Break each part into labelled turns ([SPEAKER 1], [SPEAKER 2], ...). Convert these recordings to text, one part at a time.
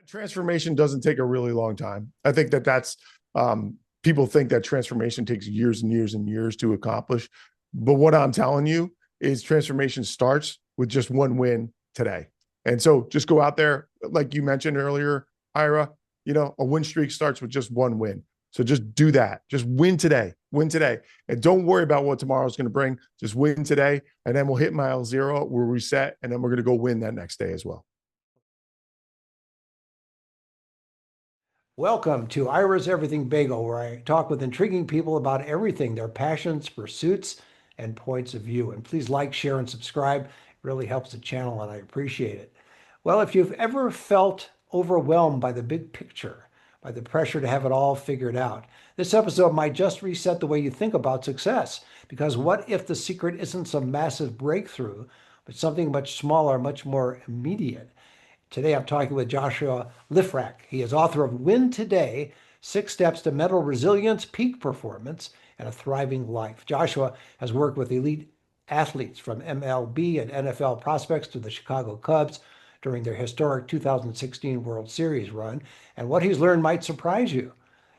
[SPEAKER 1] Transformation doesn't take a really long time. I think that's people think that transformation takes years and years and years to accomplish. But what I'm telling you is transformation starts with just one win today. And so just go out there, like you mentioned earlier, Ira, a win streak starts with just one win. So just do that. Just win today. Win today. And don't worry about what tomorrow's going to bring. Just win today. And then we'll hit mile zero. We'll reset. And then we're going to go win that next day as well.
[SPEAKER 2] Welcome to Ira's Everything Bagel, where I talk with intriguing people about everything, their passions, pursuits, and points of view. And please like, share, and subscribe. It really helps the channel, and I appreciate it. Well, if you've ever felt overwhelmed by the big picture, by the pressure to have it all figured out, this episode might just reset the way you think about success. Because what if the secret isn't some massive breakthrough, but something much smaller, much more immediate? Today, I'm talking with Joshua Lifrak. He is author of Win Today, 6 Steps to Mental Resilience, Peak Performance, and a Thriving Life. Joshua has worked with elite athletes from MLB and NFL prospects to the Chicago Cubs during their historic 2016 World Series run. And what he's learned might surprise you.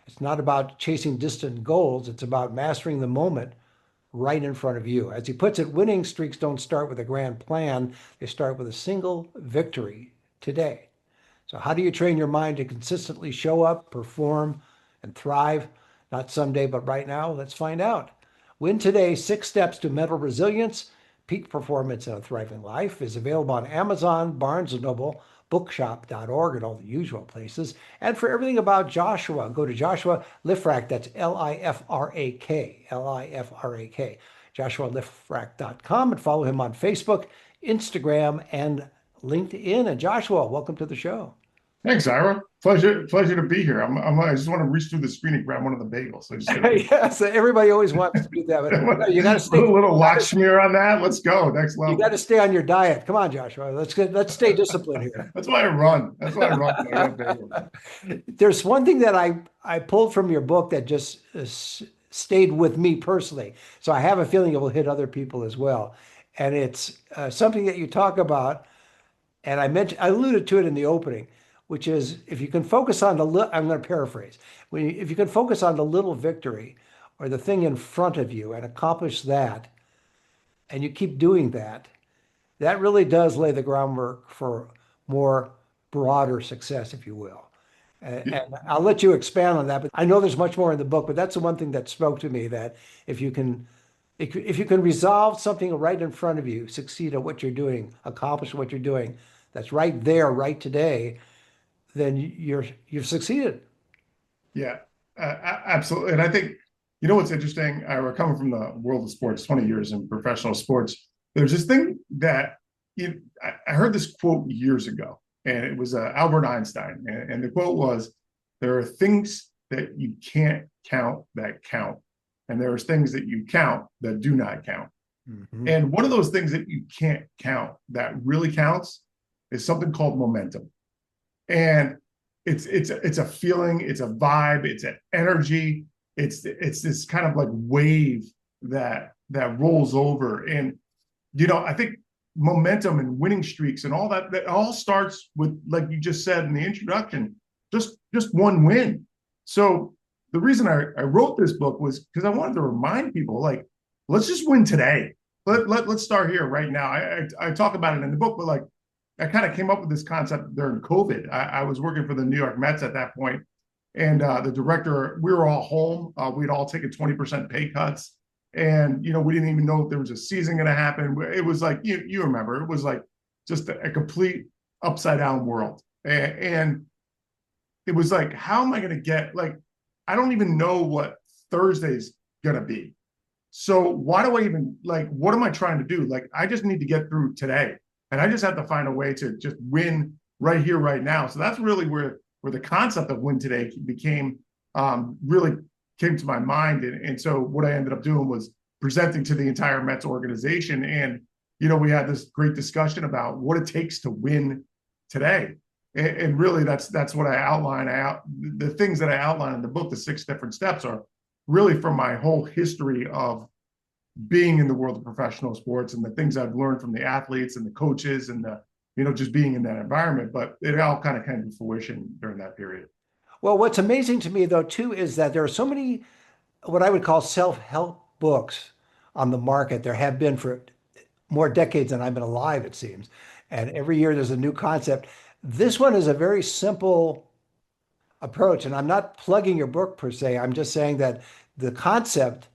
[SPEAKER 2] It's not about chasing distant goals. It's about mastering the moment right in front of you. As he puts it, winning streaks don't start with a grand plan. They start with a single victory today. So how do you train your mind to consistently show up, perform, and thrive? Not someday, but right now? Let's find out. Win Today, 6 Steps to Mental Resilience, Peak Performance, and a Thriving Life is available on Amazon, Barnes & Noble, bookshop.org, and all the usual places. And for everything about Joshua, go to Joshua Lifrak, that's Lifrak, Lifrak, joshualifrak.com, and follow him on Facebook, Instagram, and LinkedIn. And Joshua, welcome to the show.
[SPEAKER 1] Thanks, Ira. Pleasure to be here. I just want to reach through the screen and grab one of the bagels. So
[SPEAKER 2] Yes, everybody always wants to do that. But you got to stay.
[SPEAKER 1] A little lock smear on that. Let's go next level.
[SPEAKER 2] You got to stay on your diet. Come on, Joshua. Let's stay disciplined here.
[SPEAKER 1] That's why I run. That's why I run.
[SPEAKER 2] There's one thing that I pulled from your book that just stayed with me personally. So I have a feeling it will hit other people as well. And it's something that you talk about. And I alluded to it in the opening, which is if you can focus on I'm going to paraphrase. If you can focus on the little victory or the thing in front of you and accomplish that, and you keep doing that, that really does lay the groundwork for more broader success, if you will. And I'll let you expand on that, but I know there's much more in the book, but that's the one thing that spoke to me, that if you can resolve something right in front of you, succeed at what you're doing, accomplish what you're doing, that's right there, right today, then you've succeeded.
[SPEAKER 1] Yeah, absolutely. And I think, what's interesting, we're coming from the world of sports, 20 years in professional sports. There's this thing that I heard this quote years ago, and it was Albert Einstein. And the quote was, there are things that you can't count that count. And there are things that you count that do not count. Mm-hmm. And one of those things that you can't count that really counts is something called momentum. And it's a feeling, it's a vibe, it's an energy, it's this kind of like wave that rolls over. And I think momentum and winning streaks and all that all starts with, like you just said in the introduction, just one win. So the reason I wrote this book was because I wanted to remind people, like, let's just win today. Let's start here right now. I talk about it in the book, but like, I kind of came up with this concept during COVID. I was working for the New York Mets at that point, and the director, we were all home. We'd all taken 20% pay cuts, and we didn't even know if there was a season going to happen. It was like you remember, it was like just a complete upside down world, and it was like, how am I going to get, like, I don't even know what Thursday's going to be. So why do I even, like, what am I trying to do? Like, I just need to get through today. And I just have to find a way to just win right here, right now. So that's really where the concept of Win Today really came to my mind. And so what I ended up doing was presenting to the entire Mets organization. And, we had this great discussion about what it takes to win today. And really, that's what I outline. The things that I outline in the book, the 6 different steps, are really from my whole history of being in the world of professional sports and the things I've learned from the athletes and the coaches and just being in that environment. But it all kind of came to fruition during that period.
[SPEAKER 2] Well, what's amazing to me though too is that there are so many what I would call self-help books on the market. There have been for more decades than I've been alive, it seems. And every year there's a new concept. This one is a very simple approach. And I'm not plugging your book per se. I'm just saying that the concept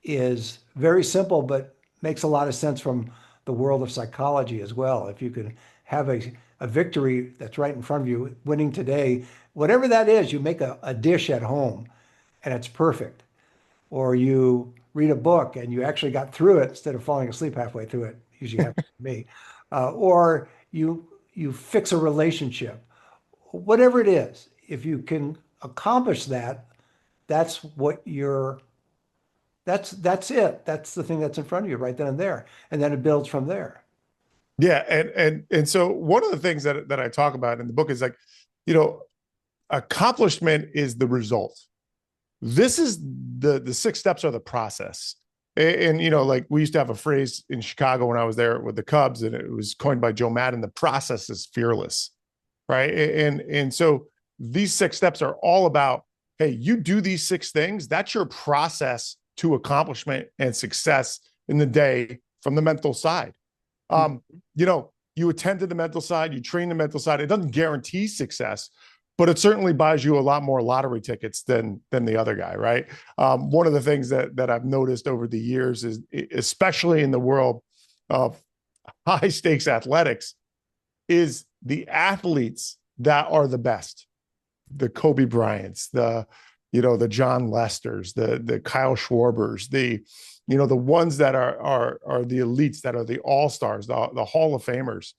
[SPEAKER 2] is very simple, but makes a lot of sense from the world of psychology as well. If you can have a victory that's right in front of you, winning today, whatever that is, you make a dish at home and it's perfect. Or you read a book and you actually got through it instead of falling asleep halfway through it. Usually happens to me. Or you fix a relationship, whatever it is. If you can accomplish that, that's what you're. That's it. That's the thing that's in front of you right then and there, and then it builds from there.
[SPEAKER 1] Yeah, and so one of the things that I talk about in the book is like, you know, accomplishment is the result. This is the six steps are the process. And like we used to have a phrase in Chicago when I was there with the Cubs, and it was coined by Joe Madden: the process is fearless, right? And so these six steps are all about, hey, you do these six things. That's your process to accomplishment and success in the day from the mental side. You attend to the mental side, you train the mental side. It doesn't guarantee success, but it certainly buys you a lot more lottery tickets than the other guy, right? One of the things that I've noticed over the years is, especially in the world of high stakes athletics, is the athletes that are the best, the Kobe Bryants, the John Lesters, the Kyle Schwarbers, the ones that are the elites, that are the all-stars, the Hall of Famers.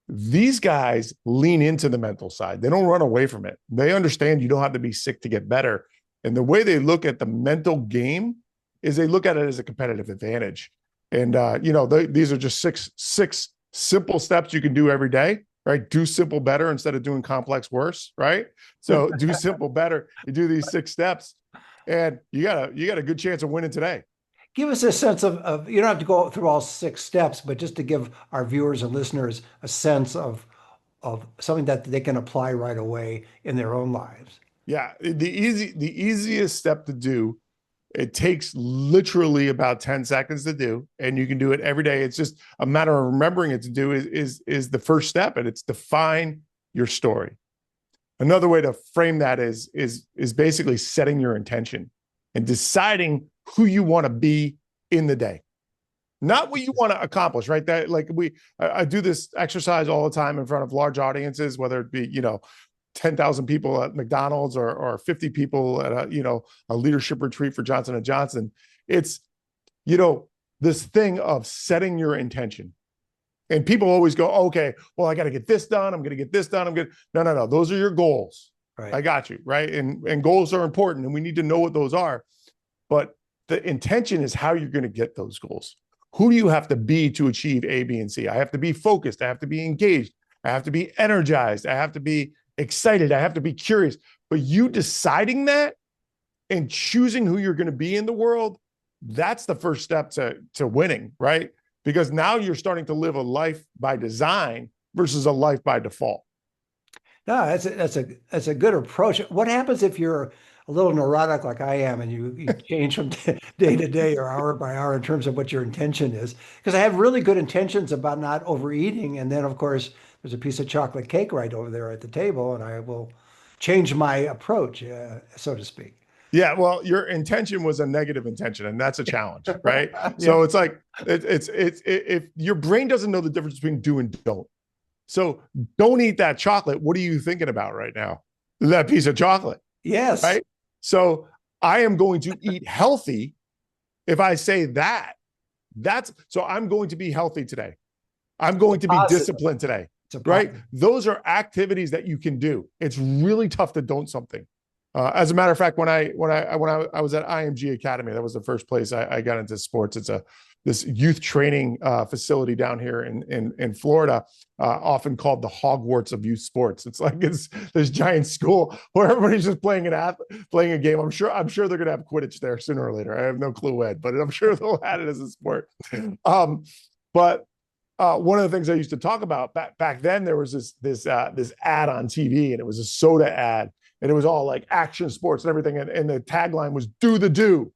[SPEAKER 1] These guys lean into the mental side. They don't run away from it. They understand you don't have to be sick to get better. And the way they look at the mental game is they look at it as a competitive advantage. And these are just six simple steps you can do every day, right? Do simple better instead of doing complex worse, right? So do simple better. You do these six steps, and you got a good chance of winning today.
[SPEAKER 2] Give us a sense of you don't have to go through all six steps, but just to give our viewers and listeners a sense of something that they can apply right away in their own lives.
[SPEAKER 1] Yeah, the easiest step to do, it takes literally about 10 seconds to do, and you can do it every day. It's just a matter of remembering it to do is the first step, and it's define your story. Another way to frame that is basically setting your intention and deciding who you want to be in the day, not what you want to accomplish, right? That I do this exercise all the time in front of large audiences, whether it be, 10,000 people at McDonald's or 50 people at a leadership retreat for Johnson & Johnson. It's, this thing of setting your intention. And people always go, okay, well, I got to get this done. I'm going to get this done. No. Those are your goals.
[SPEAKER 2] Right.
[SPEAKER 1] I got you. Right. And goals are important, and we need to know what those are. But the intention is how you're going to get those goals. Who do you have to be to achieve A, B, and C? I have to be focused. I have to be engaged. I have to be energized. I have to be excited. I have to be curious. But you deciding that and choosing who you're going to be in the world, that's the first step to winning, right? Because now you're starting to live a life by design versus a life by default.
[SPEAKER 2] No, that's a good approach. What happens if you're a little neurotic like I am, and you change from day to day or hour by hour in terms of what your intention is? Because I have really good intentions about not overeating, and then of course there's a piece of chocolate cake right over there at the table, and I will change my approach, so to speak.
[SPEAKER 1] Yeah, well, your intention was a negative intention, and that's a challenge, right?
[SPEAKER 2] Yeah.
[SPEAKER 1] So it's like it's if your brain doesn't know the difference between do and don't. So don't eat that chocolate. What are you thinking about right now? That piece of chocolate.
[SPEAKER 2] Yes.
[SPEAKER 1] Right. So I am going to eat healthy. If I say so I'm going to be healthy today. I'm going to be disciplined today. Right. Those are activities that you can do. It's really tough to don't something. As a matter of fact, when I was at IMG Academy, that was the first place I got into sports. It's this youth training facility down here in Florida, often called the Hogwarts of youth sports. It's like it's this giant school where everybody's just playing a game. I'm sure they're going to have Quidditch there sooner or later. I have no clue when, but I'm sure they'll add it as a sport. But
[SPEAKER 3] one of the things I used to talk about back then, there was this ad on TV, and it was a soda ad, and it was all like action sports and everything, and the tagline was "Do the do,"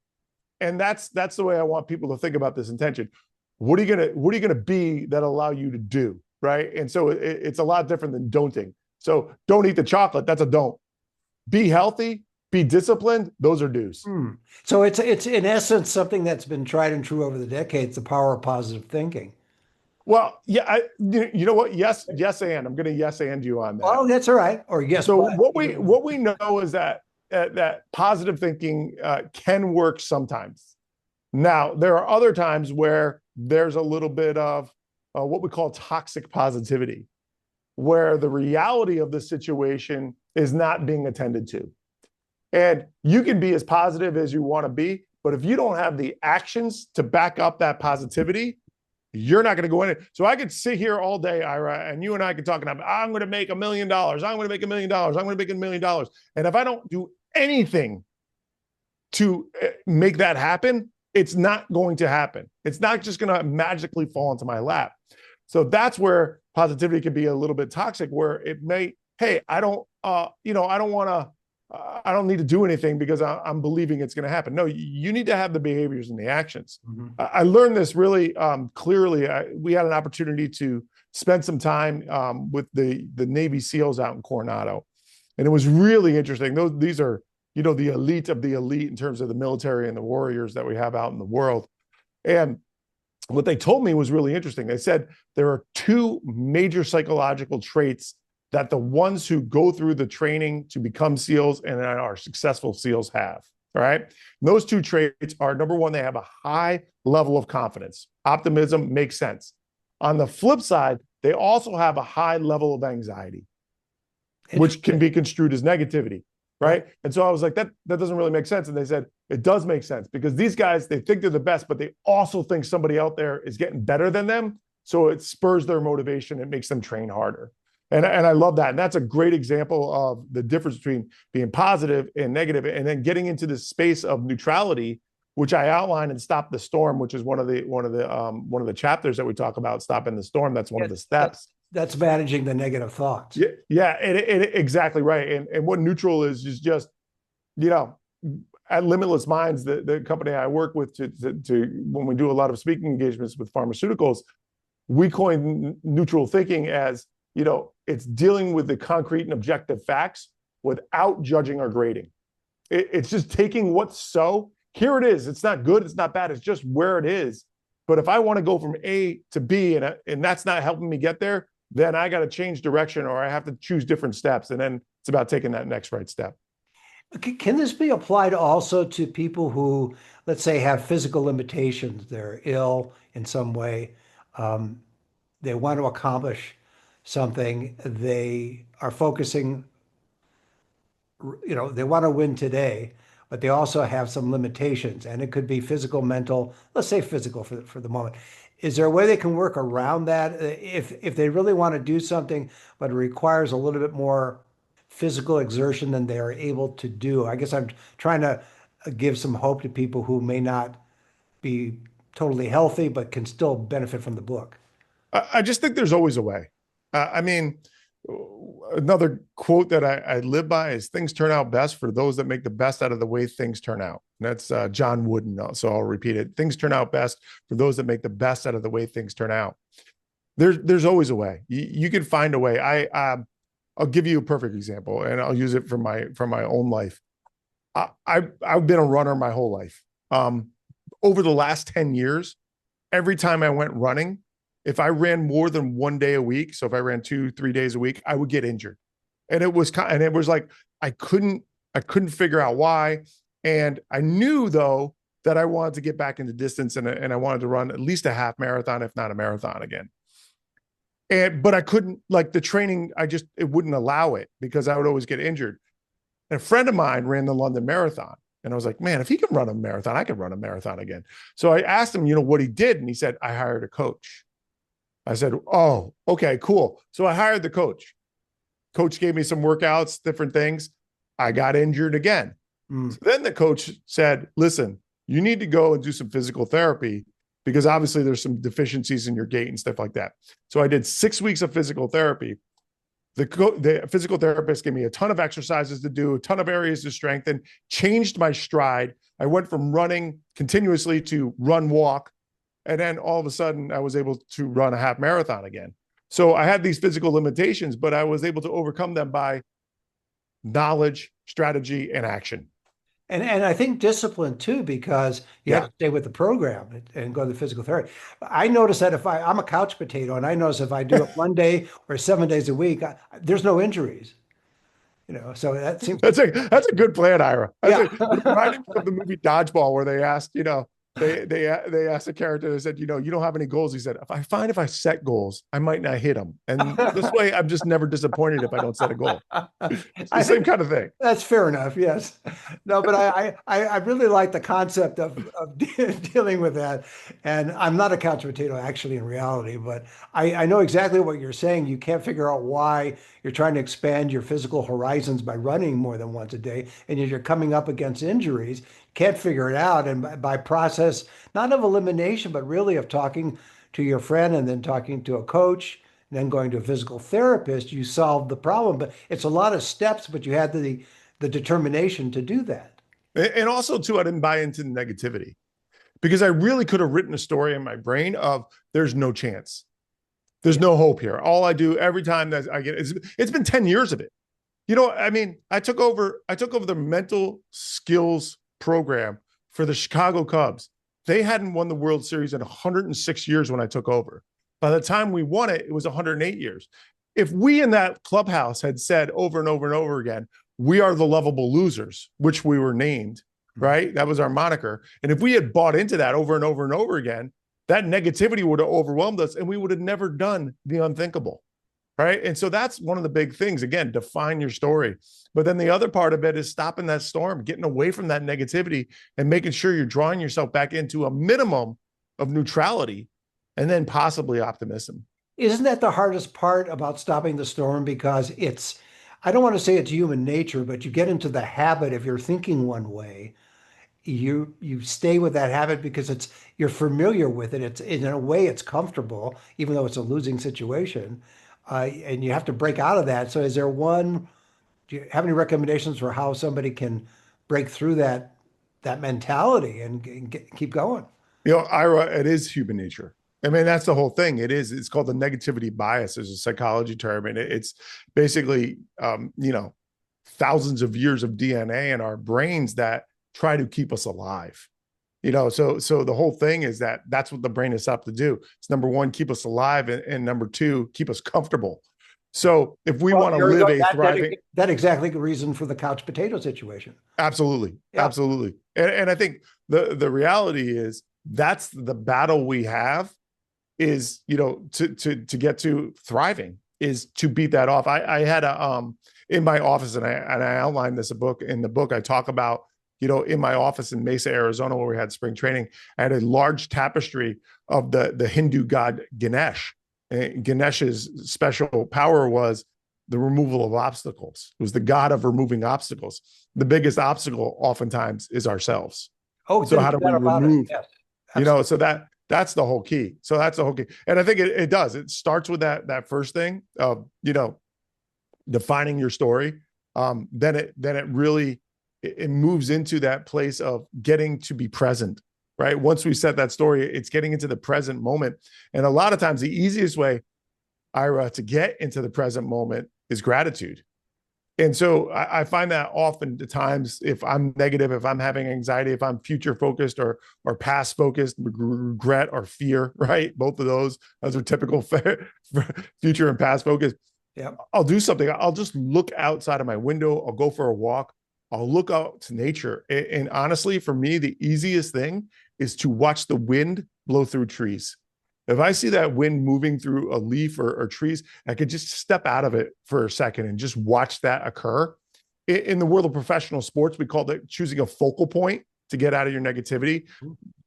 [SPEAKER 3] and that's the way I want people to think about this intention. What are you gonna be that allow you to do, right? And so it's a lot different than don'ting. So don't eat the chocolate. That's a don't. Be healthy. Be disciplined. Those are do's.
[SPEAKER 2] So it's in essence something that's been tried and true over the decades, the power of positive thinking.
[SPEAKER 3] Well, yeah, you know what? Yes, and I'm going to yes and you on that.
[SPEAKER 2] Oh, that's all right. Or yes,
[SPEAKER 3] So
[SPEAKER 2] but
[SPEAKER 3] what we know is that that positive thinking can work sometimes. Now there are other times where there's a little bit of what we call toxic positivity, where the reality of the situation is not being attended to. And you can be as positive as you want to be, but if you don't have the actions to back up that positivity, you're not going to go in it. So I could sit here all day, Ira, and you and I could talk about, I'm going to make $1 million. I'm going to make $1 million. I'm going to make $1 million. And if I don't do anything to make that happen, it's not going to happen. It's not just going to magically fall into my lap. So that's where positivity can be a little bit toxic, where it may, hey, I don't need to do anything because I'm believing it's going to happen. No, you need to have the behaviors and the actions.
[SPEAKER 2] mm-hmm.
[SPEAKER 3] I learned this really clearly. We had an opportunity to spend some time with the Navy SEALs out in Coronado, and it was really interesting. These are, the elite of the elite in terms of the military and the warriors that we have out in the world. And what they told me was really interesting. They said there are two major psychological traits that the ones who go through the training to become SEALs and are successful SEALs have. All right. And those two traits are, number one, they have a high level of confidence. Optimism makes sense. On the flip side, they also have a high level of anxiety, which can be construed as negativity. Right. And so I was like, that doesn't really make sense. And they said, it does make sense, because these guys, they think they're the best, but they also think somebody out there is getting better than them. So it spurs their motivation. It makes them train harder. And I love that. And that's a great example of the difference between being positive and negative, and then getting into this space of neutrality, which I outline in Stop the Storm, which is one of the chapters that we talk about, stopping the storm. That's one of the steps.
[SPEAKER 2] That's managing the negative thoughts.
[SPEAKER 3] Yeah, exactly right. And what neutral is just, at Limitless Minds, the company I work with, to when we do a lot of speaking engagements with pharmaceuticals, we coin neutral thinking as, it's dealing with the concrete and objective facts without judging or grading. It's just taking what's so, here it is. It's not good. It's not bad. It's just where it is. But if I want to go from A to B and that's not helping me get there, then I got to change direction, or I have to choose different steps. And then it's about taking that next right step.
[SPEAKER 2] Can this be applied also to people who, let's say, have physical limitations? They're ill in some way. They want to accomplish something. They are focusing, they want to win today, but they also have some limitations, and it could be physical, mental, let's say physical for the moment. Is there a way they can work around that if they really want to do something, but it requires a little bit more physical exertion than they are able to do? I guess I'm trying to give some hope to people who may not be totally healthy, but can still benefit from the book.
[SPEAKER 3] I just think there's always a way. I mean, another quote that I live by is, things turn out best for those that make the best out of the way things turn out. And that's John Wooden. So I'll repeat it. Things turn out best for those that make the best out of the way things turn out. There's always a way. You can find a way. I'll give you a perfect example, and I'll use it from my own life. I've been a runner my whole life. Over the last 10 years, every time I went running, if I ran more than 1 day a week, so if I ran 2-3 days a week, I would get injured. And it was like, I couldn't figure out why. And I knew, though, that I wanted to get back into distance, and I wanted to run at least a half marathon, if not a marathon again. But I couldn't, like, the training, it wouldn't allow it, because I would always get injured. And a friend of mine ran the London Marathon. And I was like, man, if he can run a marathon, I can run a marathon again. So I asked him, what he did. And he said, I hired a coach. I said, oh, okay, cool. So I hired the coach. Coach gave me some workouts, different things. I got injured again. So then the coach said, listen, you need to go and do some physical therapy, because obviously there's some deficiencies in your gait and stuff like that. So I did 6 weeks of physical therapy. The physical therapist gave me a ton of exercises to do, a ton of areas to strengthen, changed my stride. I went from running continuously to run, walk. And then all of a sudden I was able to run a half marathon again. So I had these physical limitations, but I was able to overcome them by knowledge, strategy, and action.
[SPEAKER 2] And I think discipline too, because you have
[SPEAKER 3] Yeah.
[SPEAKER 2] to stay with the program and go to the physical therapy. I notice that I'm a couch potato, and I notice if I do it one day or 7 days a week, there's no injuries. So that seems to,
[SPEAKER 3] That's a good plan, Ira.
[SPEAKER 2] yeah.
[SPEAKER 3] It reminded me of the movie Dodgeball, where they asked, they asked the character, they said, you don't have any goals. He said, if I set goals, I might not hit them. And this way I'm just never disappointed if I don't set a goal. It's the same kind of thing.
[SPEAKER 2] That's fair enough. Yes. No, but I really like the concept of dealing with that. And I'm not a couch potato actually in reality, but I know exactly what you're saying. You can't figure out why you're trying to expand your physical horizons by running more than once a day. And you're coming up against injuries, can't figure it out. And by process, not of elimination, but really of talking to your friend and then talking to a coach, and then going to a physical therapist, you solve the problem. But it's a lot of steps, but you had the determination to do that.
[SPEAKER 3] And also, too, I didn't buy into the negativity, because I really could have written a story in my brain of there's no chance. There's no hope here. All I do every time that I get, it's been 10 years of it. I mean, I took over the mental skills program for the Chicago Cubs. They hadn't won the World Series in 106 years when I took over. By the time we won it, it was 108 years. If we in that clubhouse had said over and over and over again, we are the lovable losers, which we were named, right? That was our moniker. And if we had bought into that over and over and over again, that negativity would have overwhelmed us and we would have never done the unthinkable. Right. And so that's one of the big things. Again, define your story. But then the other part of it is stopping that storm, getting away from that negativity and making sure you're drawing yourself back into a minimum of neutrality and then possibly optimism.
[SPEAKER 2] Isn't that the hardest part about stopping the storm? Because I don't want to say it's human nature, but you get into the habit, if you're thinking one way, you stay with that habit because you're familiar with it. It's in a way it's comfortable, even though it's a losing situation. And you have to break out of that. So do you have any recommendations for how somebody can break through that mentality and keep going?
[SPEAKER 3] Ira, it is human nature. I mean, that's the whole thing. It's called the negativity bias. There's a psychology term, and it's basically, thousands of years of DNA in our brains that try to keep us alive. So the whole thing is that's what the brain is up to do. It's number one, keep us alive, and number two, keep us comfortable. So if we want to live a thriving,
[SPEAKER 2] that exactly the reason for the couch potato situation.
[SPEAKER 3] Absolutely,
[SPEAKER 2] yeah.
[SPEAKER 3] Absolutely, and I think the reality is that's the battle we have is to get to thriving is to beat that off. I had in my office, and I outlined this in the book. I talk about in my office in Mesa, Arizona, where we had spring training, I had a large tapestry of the Hindu god Ganesh. And Ganesh's special power was the removal of obstacles. It was the god of removing obstacles. The biggest obstacle oftentimes is ourselves.
[SPEAKER 2] Oh,
[SPEAKER 3] so how do we remove?
[SPEAKER 2] Yes,
[SPEAKER 3] so that's the whole key. So that's the whole key. And I think it does. It starts with that first thing of defining your story. Then it really it moves into that place of getting to be present, right? Once we set that story, it's getting into the present moment. And a lot of times the easiest way, Ira, to get into the present moment is gratitude. And so I find that often the times, if I'm negative, if I'm having anxiety, if I'm future focused or past focused, regret or fear, right? Both of those are typical future and past focus.
[SPEAKER 2] Yeah.
[SPEAKER 3] I'll do something. I'll just look outside of my window. I'll go for a walk. I'll look out to nature. And honestly, for me, the easiest thing is to watch the wind blow through trees. If I see that wind moving through a leaf or trees, I could just step out of it for a second and just watch that occur. In the world of professional sports, we call it choosing a focal point to get out of your negativity.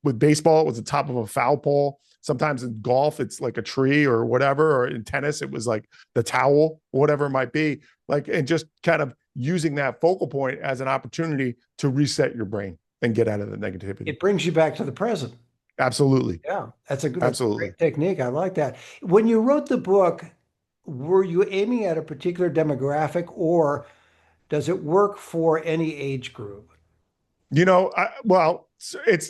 [SPEAKER 3] With baseball, it was the top of a foul pole. Sometimes in golf, it's like a tree or whatever, or in tennis, it was like the towel, whatever it might be. And just kind of using that focal point as an opportunity to reset your brain and get out of the negativity.
[SPEAKER 2] It brings you back to the present.
[SPEAKER 3] Absolutely.
[SPEAKER 2] Yeah, that's a
[SPEAKER 3] Absolutely.
[SPEAKER 2] great technique. I like that. When you wrote the book, were you aiming at a particular demographic, or does it work for any age group?
[SPEAKER 3] Well, it's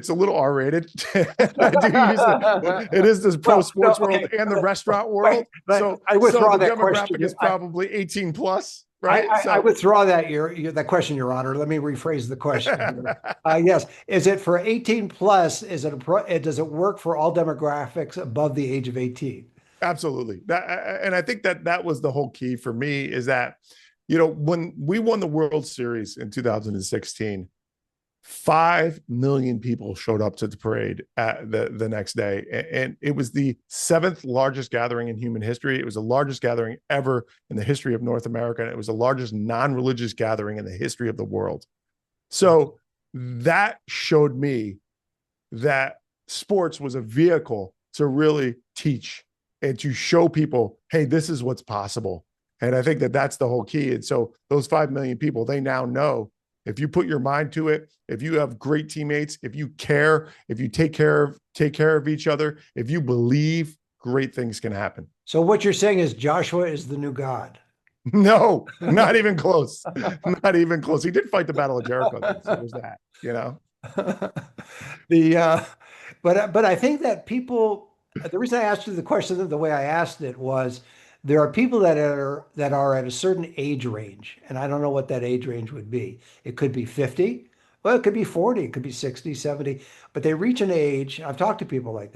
[SPEAKER 3] a little R-rated. I do use it is this pro
[SPEAKER 2] Well, no,
[SPEAKER 3] sports world
[SPEAKER 2] okay,
[SPEAKER 3] and the restaurant
[SPEAKER 2] wait,
[SPEAKER 3] world.
[SPEAKER 2] but
[SPEAKER 3] So
[SPEAKER 2] I
[SPEAKER 3] so
[SPEAKER 2] withdraw
[SPEAKER 3] the
[SPEAKER 2] that question.
[SPEAKER 3] demographic is probably 18 plus, right?
[SPEAKER 2] I
[SPEAKER 3] So
[SPEAKER 2] withdraw that question, Your Honor. Let me rephrase the question here. Yes, is it for 18 plus? Is it does it work for all demographics above the age of 18?
[SPEAKER 3] absolutely. And I think that was the whole key for me is that, when we won the World Series in 2016, 5 million people showed up to the parade at the next day. And it was the seventh largest gathering in human history. It was the largest gathering ever in the history of North America. And it was the largest non-religious gathering in the history of the world. So that showed me that sports was a vehicle to really teach and to show people, hey, this is what's possible. And I think that that's the whole key. And so those 5 million people, they now know if you put your mind to it, if you have great teammates, if you care, if you take care of each other, if you believe, great things can happen.
[SPEAKER 2] So what you're saying is Joshua is the new God.
[SPEAKER 3] No, not even close. Not even close. He did fight the Battle of Jericho, though, so there's that.
[SPEAKER 2] The but I think that people the reason I asked you the question the way I asked it was there are people that are at a certain age range, and I don't know what that age range would be. It could be 50, well, it could be 40, it could be 60, 70, but they reach an age, I've talked to people like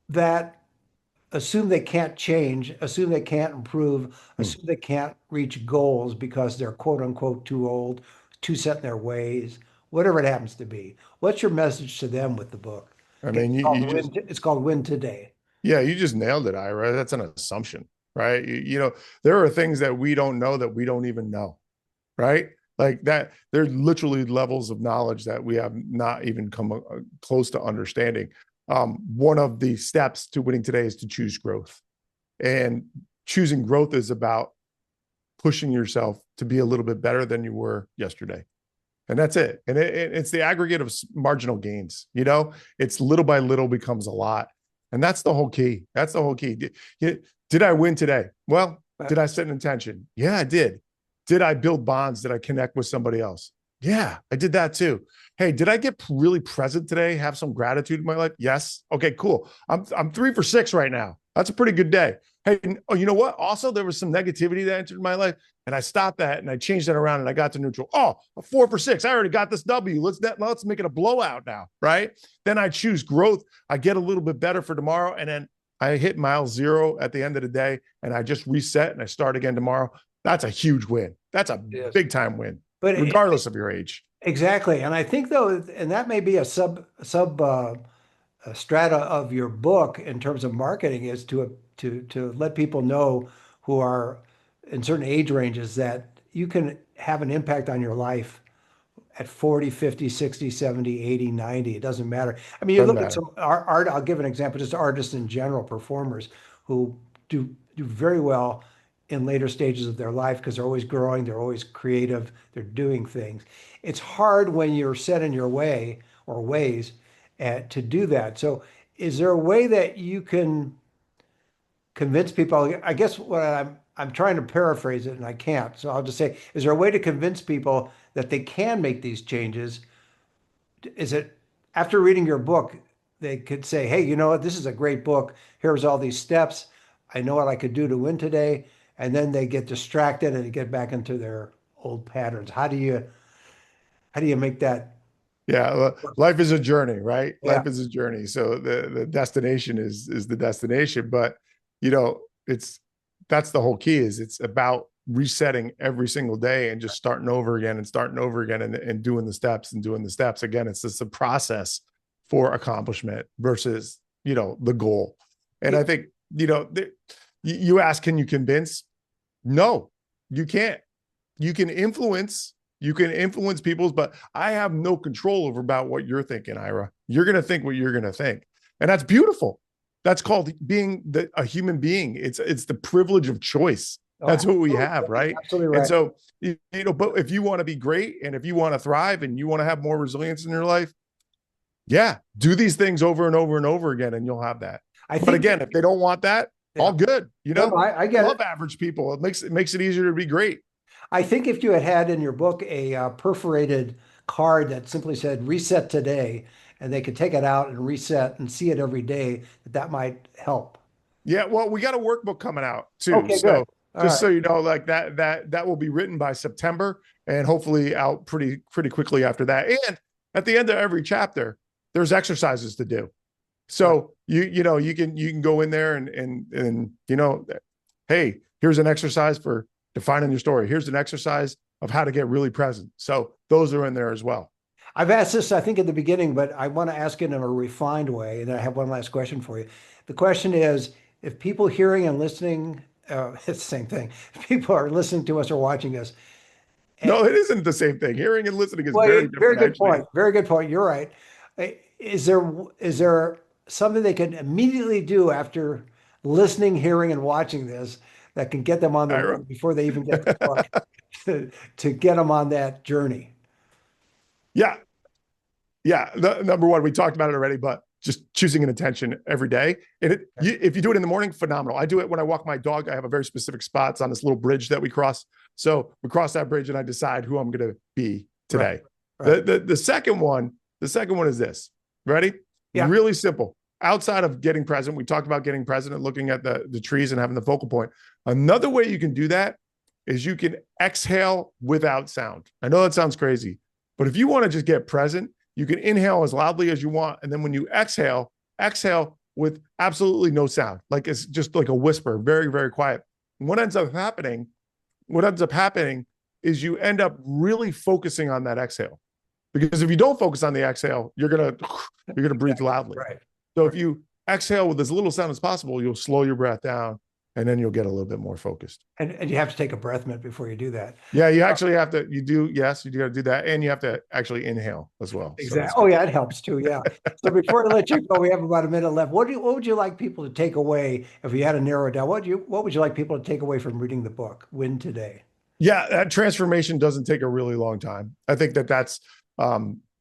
[SPEAKER 2] that assume they can't change, assume they can't improve,
[SPEAKER 3] Hmm.
[SPEAKER 2] assume they can't reach goals because they're quote unquote too old, too set in their ways, whatever it happens to be. What's your message to them with the book?
[SPEAKER 3] I
[SPEAKER 2] Again,
[SPEAKER 3] mean,
[SPEAKER 2] it's
[SPEAKER 3] you,
[SPEAKER 2] called
[SPEAKER 3] you just
[SPEAKER 2] It's called Win Today.
[SPEAKER 3] Yeah, you just nailed it, Ira. That's an assumption, right? There are things that we don't know that we don't even know, right? Like that, there's literally levels of knowledge that we have not even come close to understanding. One of the steps to winning today is to choose growth. And choosing growth is about pushing yourself to be a little bit better than you were yesterday. And that's it. And it's the aggregate of marginal gains. It's little by little becomes a lot. And that's the whole key. That's the whole key. Did I win today? Well, did I set an intention? Yeah, I did. Did I build bonds? Did I connect with somebody else? Yeah, I did that too. Hey, did I get really present today? Have some gratitude in my life? Yes. Okay, cool. I'm 3 for 6 right now. That's a pretty good day. Hey, oh, you know what? Also, there was some negativity that entered my life, and I stopped that and I changed that around and I got to neutral. Oh, a 4 for 6. I already got this W. Let's make it a blowout now, right? Then I choose growth. I get a little bit better for tomorrow, and then I hit mile zero at the end of the day, and I just reset and I start again tomorrow. That's a huge win. That's a
[SPEAKER 2] Yes.
[SPEAKER 3] big time win,
[SPEAKER 2] But
[SPEAKER 3] regardless of your age.
[SPEAKER 2] exactly. And I think though, and that may be a sub strata of your book in terms of marketing is to let people know who are in certain age ranges that you can have an impact on your life at 40, 50, 60, 70, 80, 90. It doesn't matter. I mean, you
[SPEAKER 3] Doesn't
[SPEAKER 2] look at
[SPEAKER 3] matter.
[SPEAKER 2] some art, I'll give an example, just artists in general, performers who do very well in later stages of their life because they're always growing, they're always creative, they're doing things. It's hard when you're set in your way or ways to do that. So is there a way that you can convince people? I guess what I'm trying to paraphrase it and I can't. So I'll just say, is there a way to convince people that they can make these changes? Is it after reading your book, they could say, hey, you know what, this is a great book. Here's all these steps. I know what I could do to win today. And then they get distracted and they get back into their old patterns. How do you make that
[SPEAKER 3] Yeah,
[SPEAKER 2] work?
[SPEAKER 3] life is a journey, right?
[SPEAKER 2] Yeah.
[SPEAKER 3] Life is a journey. So the destination is the destination, but you know, it's that's the whole key is it's about resetting every single day and just starting over again and starting over again and doing the steps and doing the steps. Again, it's just a process for accomplishment versus, the goal. And I think, you ask, can you convince? No, you can't. You can influence people's, but I have no control over about what you're thinking, Ira. You're going to think what you're going to think. And that's beautiful. That's called being a human being. It's the privilege of choice.
[SPEAKER 2] Oh,
[SPEAKER 3] That's what we
[SPEAKER 2] absolutely.
[SPEAKER 3] have, right?
[SPEAKER 2] Absolutely
[SPEAKER 3] And
[SPEAKER 2] right.
[SPEAKER 3] so, but if you want to be great and if you want to thrive and you want to have more resilience in your life, Yeah. Do these things over and over and over again, and you'll have that.
[SPEAKER 2] I
[SPEAKER 3] But
[SPEAKER 2] think,
[SPEAKER 3] again, if they don't want that, all
[SPEAKER 2] yeah,
[SPEAKER 3] good.
[SPEAKER 2] no, no, I
[SPEAKER 3] I
[SPEAKER 2] get
[SPEAKER 3] love
[SPEAKER 2] it.
[SPEAKER 3] average people. It makes it easier to be great.
[SPEAKER 2] I think if you had had in your book a perforated card that simply said reset today, and they could take it out and reset and see it every day, that might help.
[SPEAKER 3] Yeah, well, we got a workbook coming out too.
[SPEAKER 2] Okay, good.
[SPEAKER 3] So
[SPEAKER 2] All
[SPEAKER 3] just
[SPEAKER 2] right.
[SPEAKER 3] so you know, like that will be written by September and hopefully out pretty quickly after that. And at the end of every chapter, there's exercises to do.
[SPEAKER 2] Right.
[SPEAKER 3] So you can go in there and hey, here's an exercise for defining your story. Here's an exercise of how to get really present. So those are in there as well.
[SPEAKER 2] I've asked this, I think, at the beginning, but I want to ask it in a refined way. And I have one last question for you. The question is, if people hearing and listening, it's the same thing. If people are listening to us or watching us,
[SPEAKER 3] No, it isn't the same thing. Hearing and listening is
[SPEAKER 2] well,
[SPEAKER 3] very
[SPEAKER 2] very
[SPEAKER 3] different,
[SPEAKER 2] good
[SPEAKER 3] actually.
[SPEAKER 2] point. Very good point. You're right. Is there something they can immediately do after listening, hearing, and watching this that can get them on the
[SPEAKER 3] Ira.
[SPEAKER 2] road before they even get the book to get them on that journey?
[SPEAKER 3] Yeah, yeah. The number one, we talked about it already, but just choosing an intention every day. And if you do it in the morning, phenomenal. I do it when I walk my dog. I have a very specific spots on this little bridge that we cross. So we cross that bridge and I decide who I'm going to be
[SPEAKER 2] Right.
[SPEAKER 3] today.
[SPEAKER 2] Right.
[SPEAKER 3] The second one, is this. Ready?
[SPEAKER 2] Yeah.
[SPEAKER 3] Really simple. Outside of getting present, we talked about getting present and looking at the trees and having the focal point. Another way you can do that is you can exhale without sound. I know that sounds crazy, but if you want to just get present, you can inhale as loudly as you want. And then when you exhale with absolutely no sound. Like it's just like a whisper, very, very quiet. And what ends up happening is you end up really focusing on that exhale. Because if you don't focus on the exhale, you're gonna breathe loudly.
[SPEAKER 2] Right.
[SPEAKER 3] So if you exhale with as little sound as possible, you'll slow your breath down and then you'll get a little bit more focused.
[SPEAKER 2] And you have to take a breath mint before you do that.
[SPEAKER 3] Yeah, you actually have to, yes, you do got to do that. And you have to actually inhale as well. So
[SPEAKER 2] Exactly. Oh, yeah, it helps too. Yeah. So before I let you go, we have about a minute left. What would you like people to take away if you had to narrow it down? What would you like people to take away from reading the book, Win Today?
[SPEAKER 3] yeah, that transformation doesn't take a really long time. I think that's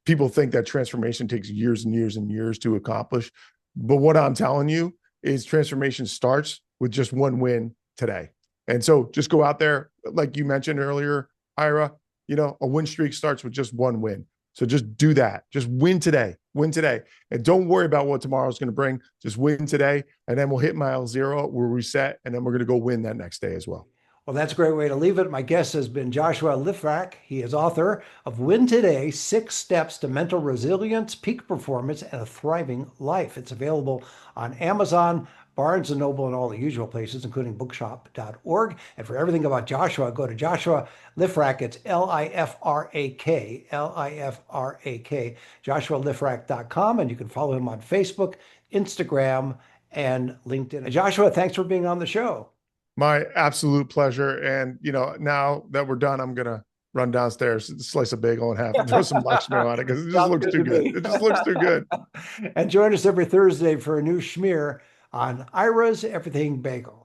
[SPEAKER 3] people think that transformation takes years and years and years to accomplish. But what I'm telling you is transformation starts with just one win today. And so just go out there, like you mentioned earlier, Ira, a win streak starts with just one win. So just do that. Just win today. Win today. And don't worry about what tomorrow's going to bring. Just win today. And then we'll hit mile zero. We'll reset. And then we're going to go win that next day as well.
[SPEAKER 2] Well, that's a great way to leave it. My guest has been Joshua Lifrak. He is author of Win Today, 6 Steps to Mental Resilience, Peak Performance, and a Thriving Life. It's available on Amazon, Barnes & Noble, and all the usual places, including bookshop.org. And for everything about Joshua, go to Joshua Lifrak. It's Lifrak, Lifrak, joshualifrak.com. And you can follow him on Facebook, Instagram, and LinkedIn. Joshua, thanks for being on the show.
[SPEAKER 3] My absolute pleasure. And, now that we're done, I'm going to run downstairs, slice a bagel in half and throw some Lakshmi on it because it just looks too good. It just looks too good.
[SPEAKER 2] And join us every Thursday for a new schmear on Ira's Everything Bagel.